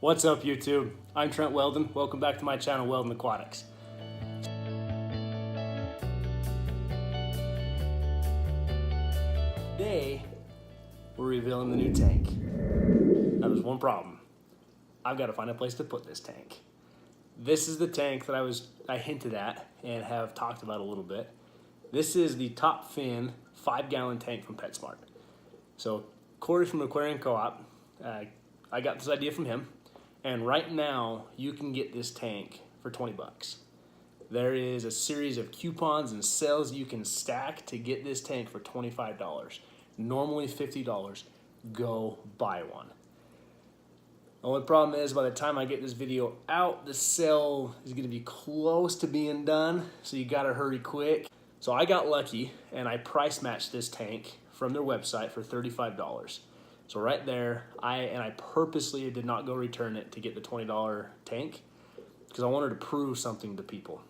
What's up, YouTube? I'm Trent Wel-Don. Welcome back to my channel, Wel-Don Aquatics. Today, we're revealing the new tank. Now, there's one problem. I've got to find a place to put this tank. This is the tank that I hinted at and have talked about a little bit. This is the top fin 5-gallon tank from Petsmart. So, Corey from Aquarium Co-op, I got this idea from him. And right now, you can get this tank for 20 bucks. There is a series of coupons and sales you can stack to get this tank for $25. Normally $50. Go buy one. The only problem is by the time I get this video out, the sale is gonna be close to being done, so you gotta hurry quick. So I got lucky and I price matched this tank from their website for $35. So right there, I purposely did not go return it to get the $20 tank because I wanted to prove something to people.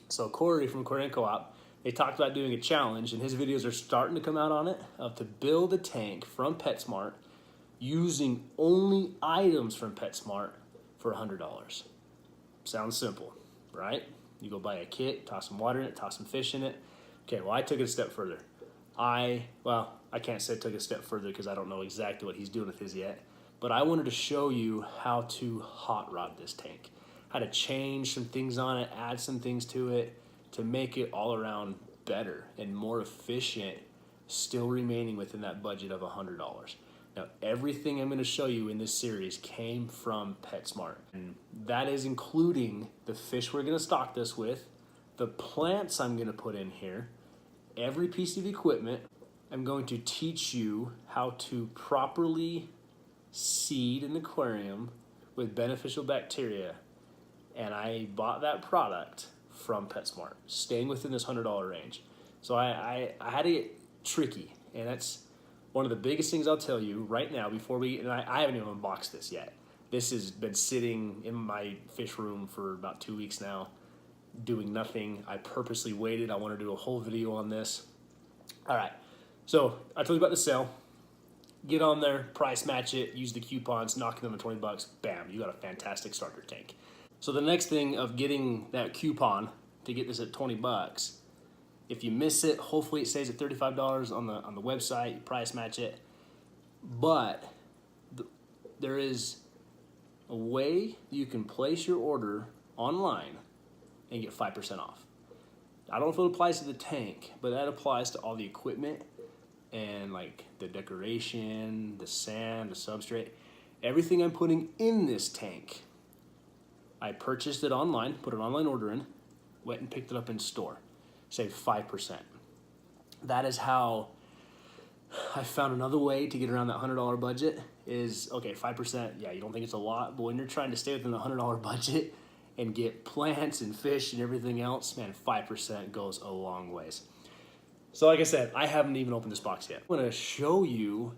So Corey from Aquarium Co-op, they talked about doing a challenge, and his videos are starting to come out on it, of to build a tank from Petsmart using only items from Petsmart for $100. Sounds simple, right? You go buy a kit, toss some water in it, toss some fish in it. Okay, well, I took it a step further. I can't say I took it a step further because I don't know exactly what he's doing with his yet, but I wanted to show you how to hot rod this tank, how to change some things on it, add some things to it to make it all around better and more efficient, still remaining within that budget of $100. Now, everything I'm going to show you in this series came from Petsmart, and that is including the fish we're going to stock this with, the plants I'm going to put in here, every piece of equipment. I'm going to teach you how to properly seed an aquarium with beneficial bacteria. And I bought that product from Petsmart, staying within this $100 range. So I had to get tricky, and that's one of the biggest things I'll tell you right now before I haven't even unboxed this yet. This has been sitting in my fish room for about 2 weeks now, doing nothing. I purposely waited. I want to do a whole video on this. All right, so I told you about the sale. Get on there, price match it, use the coupons, knock them at 20 bucks, bam, you got a fantastic starter tank. So the next thing of getting that coupon to get this at 20 bucks, if you miss it, hopefully it stays at $35 on the website, you price match it. But there is a way you can place your order online and get 5% off. I don't know if it applies to the tank, but that applies to all the equipment and like the decoration, the sand, the substrate, everything I'm putting in this tank. I purchased it online, put an online order in, went and picked it up in store, saved 5%. That is how I found another way to get around that $100 budget is, okay, 5%, yeah, you don't think it's a lot, but when you're trying to stay within the $100 budget and get plants and fish and everything else, man, 5% goes a long ways. So like I said, I haven't even opened this box yet. I'm gonna show you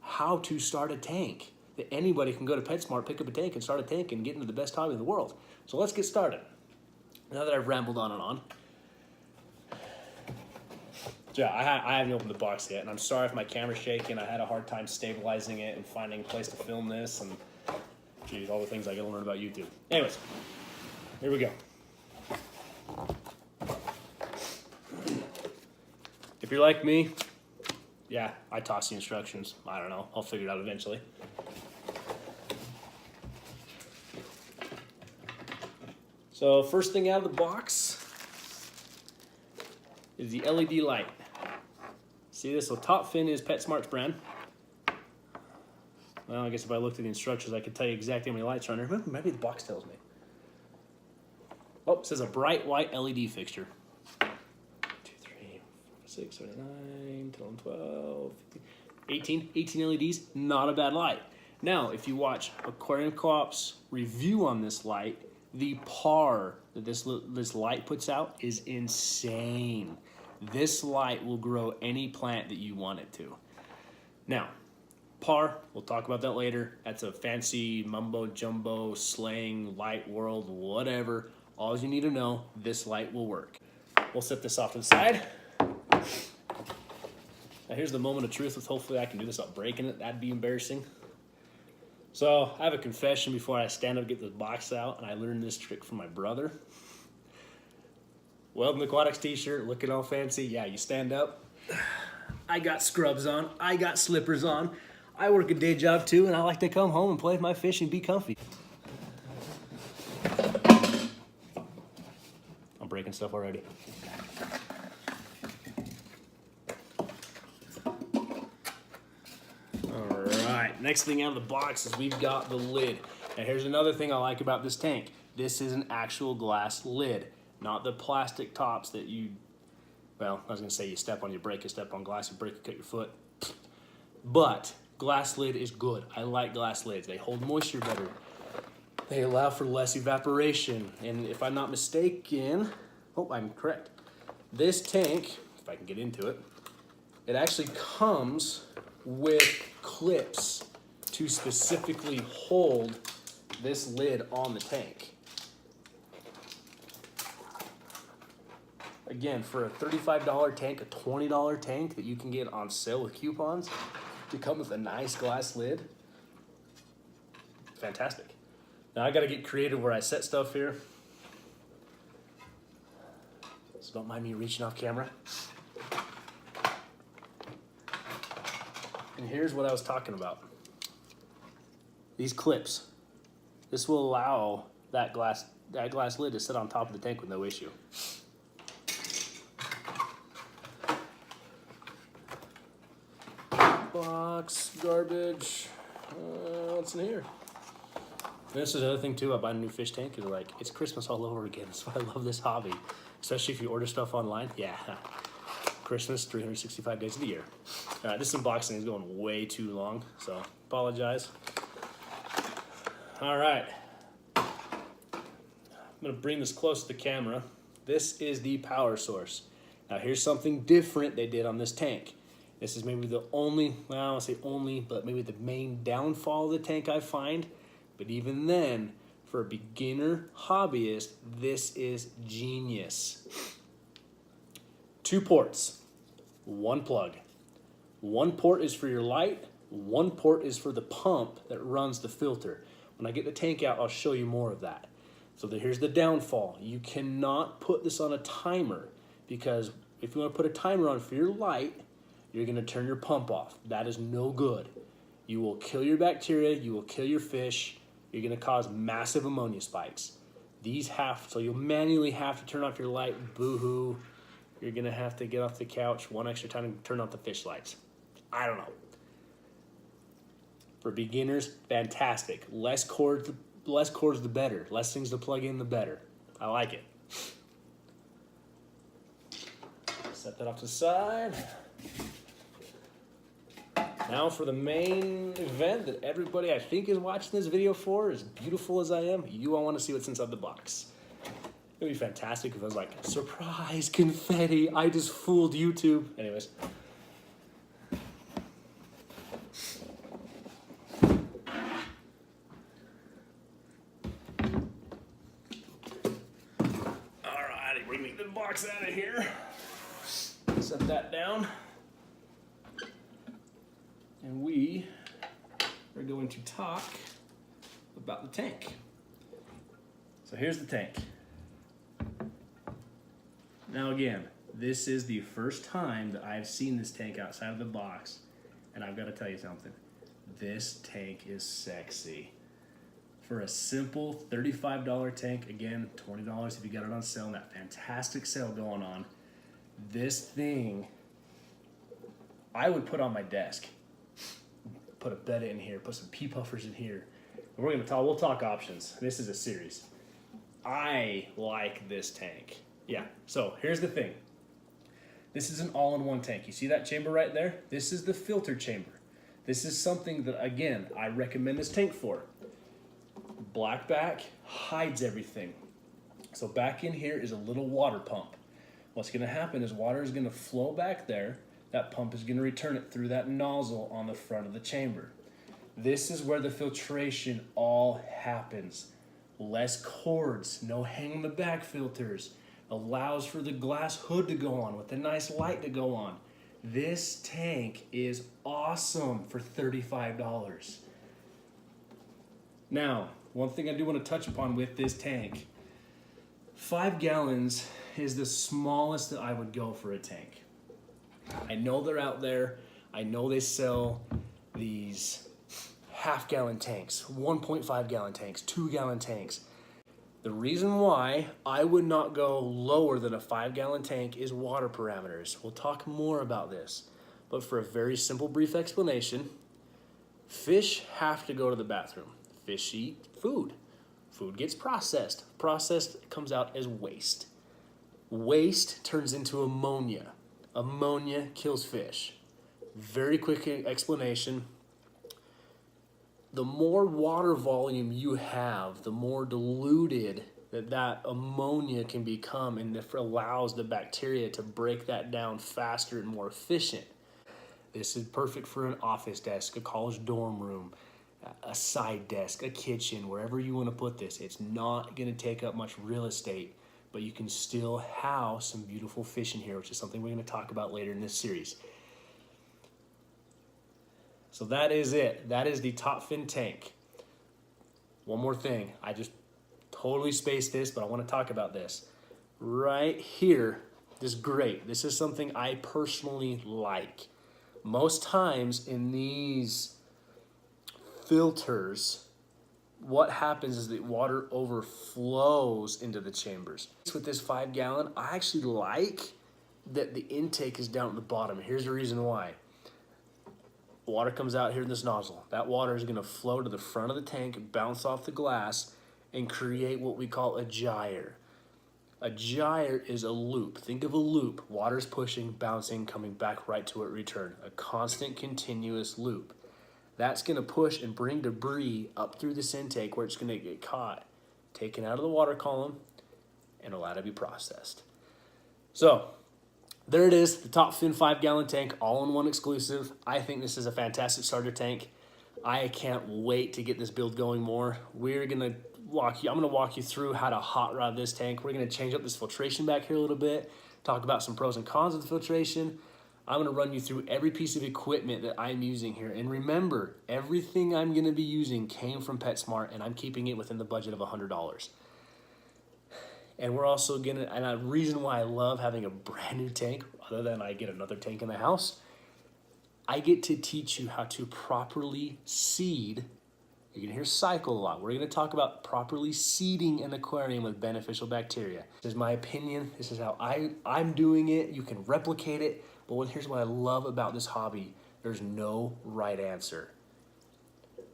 how to start a tank. That anybody can go to Petsmart, pick up a tank and start a tank and get into the best hobby in the world. So let's get started. Now that I've rambled on and on. So yeah, I haven't opened the box yet, and I'm sorry if my camera's shaking. I had a hard time stabilizing it and finding a place to film this, and geez, all the things I gotta learn about YouTube. Anyways, here we go. If you're like me, yeah, I toss the instructions. I don't know, I'll figure it out eventually. So first thing out of the box is the LED light. See this? So top fin is Petsmart's brand. Well, I guess if I looked at the instructions, I could tell you exactly how many lights are on there. Maybe the box tells me. Oh, it says a bright white LED fixture. 2, 3, 4, 6, 7, 9, 10, 12, 15, 18 LEDs. Not a bad light. Now, if you watch Aquarium Co-op's review on this light, the par that this light puts out is insane. This light will grow any plant that you want it to. Now, par, we'll talk about that later. That's a fancy mumbo jumbo slang light world, whatever. All you need to know, this light will work. We'll set this off to the side. Now here's the moment of truth with hopefully I can do this without breaking it. That'd be embarrassing. So I have a confession before I stand up and get this box out, and I learned this trick from my brother. Wel-Don Aquatics t-shirt, looking all fancy. Yeah, you stand up. I got scrubs on. I got slippers on. I work a day job too, and I like to come home and play with my fish and be comfy. I'm breaking stuff already. Alright, next thing out of the box is we've got the lid. And here's another thing I like about this tank. This is an actual glass lid, not the plastic tops that you, well, I was going to say you step on, you break, you step on glass, you break, you cut your foot. But glass lid is good. I like glass lids. They hold moisture better. They allow for less evaporation. And if I'm not mistaken, oh, I'm correct. This tank, if I can get into it, it actually comes with clips to specifically hold this lid on the tank. Again, for a $35 tank, a $20 tank that you can get on sale with coupons, to come with a nice glass lid, fantastic. Now I gotta get creative where I set stuff here. So don't mind me reaching off camera. And here's what I was talking about. These clips. This will allow that glass lid to sit on top of the tank with no issue. Box, garbage, what's in here? And this is another thing too, I buy a new fish tank, is like, it's Christmas all over again. That's why I love this hobby. Especially if you order stuff online, yeah. Christmas, 365 days of the year. All right, this unboxing is going way too long, so apologize. All right. I'm gonna bring this close to the camera. This is the power source. Now here's something different they did on this tank. This is maybe the only, well, I won't say only, but maybe the main downfall of the tank I find. But even then, for a beginner hobbyist, this is genius. 2 ports, 1 plug. 1 port is for your light, 1 port is for the pump that runs the filter. When I get the tank out, I'll show you more of that. So here's the downfall. You cannot put this on a timer, because if you want to put a timer on for your light, you're going to turn your pump off. That is no good. You will kill your bacteria, you will kill your fish, you're going to cause massive ammonia spikes. So you'll manually have to turn off your light, boo-hoo. You're going to have to get off the couch 1 extra time to turn off the fish lights. I don't know. For beginners, fantastic. Less cords the better. Less things to plug in, the better. I like it. Set that off to the side. Now for the main event that everybody I think is watching this video for, as beautiful as I am, you all want to see what's inside the box. It would be fantastic if I was like, surprise, confetti, I just fooled YouTube. Anyways. Alrighty, bring the box out of here. Set that down. And we are going to talk about the tank. So here's the tank. Now again, this is the first time that I've seen this tank outside of the box, and I've got to tell you something. This tank is sexy. For a simple $35 tank, again, $20 if you got it on sale, and that fantastic sale going on, this thing I would put on my desk. Put a bed in here, put some pea puffers in here. And we'll talk options. This is a series. I like this tank. Yeah, so here's the thing. This is an all-in-one tank. You see that chamber right there? This is the filter chamber. This is something that, again, I recommend this tank for. Black back hides everything. So back in here is a little water pump. What's gonna happen is water is gonna flow back there. That pump is gonna return it through that nozzle on the front of the chamber. This is where the filtration all happens. Less cords, no hang in the back filters. Allows for the glass hood to go on with a nice light to go on. This tank is awesome for $35. Now, one thing I do want to touch upon with this tank, 5 gallons is the smallest that I would go for a tank. I know they're out there. I know they sell these half-gallon tanks, 1.5 gallon tanks, 2-gallon tanks. The reason why I would not go lower than a 5-gallon tank is water parameters. We'll talk more about this, but for a very simple, brief explanation, fish have to go to the bathroom. Fish eat food. Food gets processed. Processed comes out as waste. Waste turns into ammonia. Ammonia kills fish. Very quick explanation. The more water volume you have, the more diluted that ammonia can become, and it allows the bacteria to break that down faster and more efficient. This is perfect for an office desk, a college dorm room, a side desk, a kitchen, wherever you want to put this. It's not going to take up much real estate, but you can still house some beautiful fish in here, which is something we're going to talk about later in this series. So that is it. That is the top fin tank. One more thing. I just totally spaced this, but I want to talk about this. Right here, this grate. This is something I personally like. Most times in these filters, what happens is that water overflows into the chambers. With this 5-gallon, I actually like that the intake is down at the bottom. Here's the reason why. Water comes out here in this nozzle. That water is going to flow to the front of the tank, bounce off the glass, and create what we call a gyre. A gyre is a loop. Think of a loop. Water's pushing, bouncing, coming back right to it, return. A constant, continuous loop. That's going to push and bring debris up through this intake where it's going to get caught, taken out of the water column, and allowed to be processed. So, there it is, the top fin 5-gallon tank, all-in-one exclusive. I think this is a fantastic starter tank. I can't wait to get this build going more. I'm gonna walk you through how to hot rod this tank. We're gonna change up this filtration back here a little bit, talk about some pros and cons of the filtration. I'm gonna run you through every piece of equipment that I'm using here. And remember, everything I'm gonna be using came from Petsmart, and I'm keeping it within the budget of $100. And we're also and a reason why I love having a brand new tank, other than I get another tank in the house, I get to teach you how to properly seed. You're gonna hear cycle a lot. We're gonna talk about properly seeding an aquarium with beneficial bacteria. This is my opinion. This is how I'm doing it. You can replicate it, but here's what I love about this hobby. There's no right answer.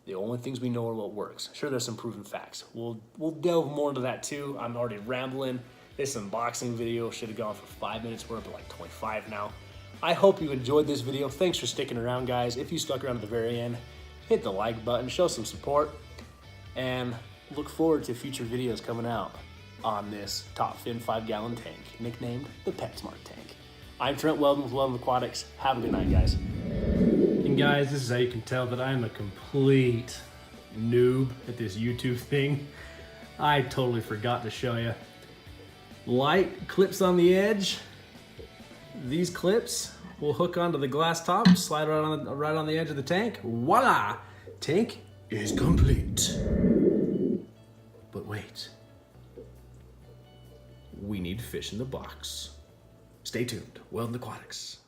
The only things we know are what works. Sure, there's some proven facts. We'll delve more into that too. I'm already rambling. This unboxing video should have gone for 5 minutes. We're up to like 25 now. I hope you enjoyed this video. Thanks for sticking around, guys. If you stuck around at the very end, hit the like button, show some support, and look forward to future videos coming out on this top fin 5-gallon tank, nicknamed the Petsmart tank. I'm Trent Wel-Don with Wel-Don Aquatics. Have a good night, guys. And guys, this is how you can tell that I'm a complete noob at this YouTube thing. I totally forgot to show you. Light clips on the edge. These clips will hook onto the glass top, slide right on the edge of the tank. Voila! Tank is complete. But wait. We need fish in the box. Stay tuned. Wel-Don Aquatics.